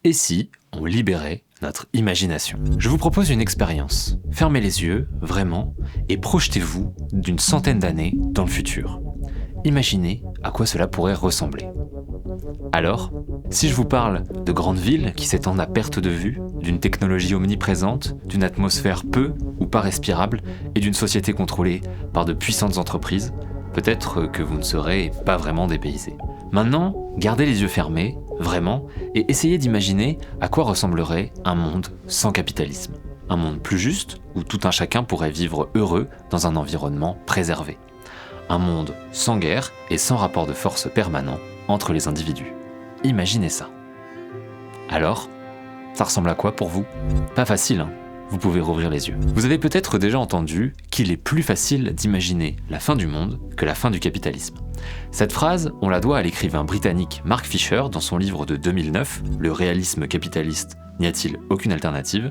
Et si on libérait notre imagination? Je vous propose une expérience. Fermez les yeux, vraiment, et projetez-vous d'une centaine d'années dans le futur. Imaginez à quoi cela pourrait ressembler. Alors, si je vous parle de grandes villes qui s'étendent à perte de vue, d'une technologie omniprésente, d'une atmosphère peu ou pas respirable et d'une société contrôlée par de puissantes entreprises, peut-être que vous ne serez pas vraiment dépaysé. Maintenant, gardez les yeux fermés, vraiment, et essayez d'imaginer à quoi ressemblerait un monde sans capitalisme. Un monde plus juste, où tout un chacun pourrait vivre heureux dans un environnement préservé. Un monde sans guerre et sans rapport de force permanent entre les individus. Imaginez ça. Alors, ça ressemble à quoi pour vous? Pas facile, hein? Vous pouvez rouvrir les yeux. Vous avez peut-être déjà entendu qu'il est plus facile d'imaginer la fin du monde que la fin du capitalisme. Cette phrase, on la doit à l'écrivain britannique Mark Fisher dans son livre de 2009, Le réalisme capitaliste, n'y a-t-il aucune alternative?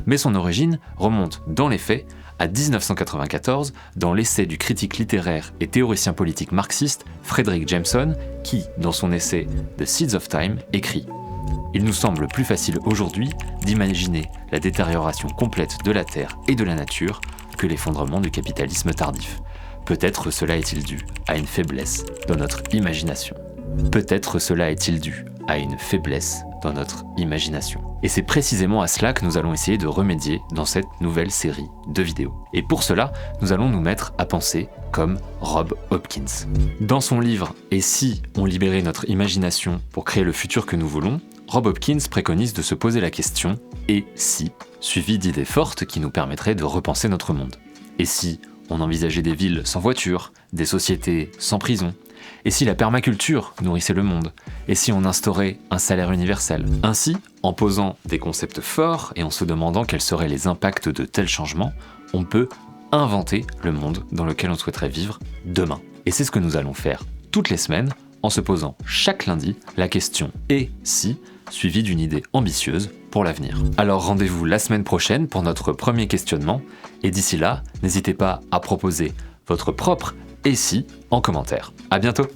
Mais son origine remonte, dans les faits, à 1994, dans l'essai du critique littéraire et théoricien politique marxiste Fredric Jameson, qui, dans son essai The Seeds of Time, écrit « Il nous semble plus facile aujourd'hui d'imaginer la détérioration complète de la Terre et de la nature que l'effondrement du capitalisme tardif. Peut-être cela est-il dû à une faiblesse dans notre imagination. Peut-être cela est-il dû à une faiblesse dans notre imagination. » Et c'est précisément à cela que nous allons essayer de remédier dans cette nouvelle série de vidéos. Et pour cela, nous allons nous mettre à penser comme Rob Hopkins. Dans son livre « Et si on libérait notre imagination pour créer le futur que nous voulons ?», Rob Hopkins préconise de se poser la question « Et si ?», suivi d'idées fortes qui nous permettraient de repenser notre monde. Et si on envisageait des villes sans voiture, des sociétés sans prison? Et si la permaculture nourrissait le monde? Et si on instaurait un salaire universel? Ainsi, en posant des concepts forts et en se demandant quels seraient les impacts de tels changements, on peut inventer le monde dans lequel on souhaiterait vivre demain. Et c'est ce que nous allons faire toutes les semaines en se posant chaque lundi la question « Et si ?», suivie d'une idée ambitieuse pour l'avenir. Alors rendez-vous la semaine prochaine pour notre premier questionnement, et d'ici là, n'hésitez pas à proposer votre propre « Et si ?» en commentaire. À bientôt!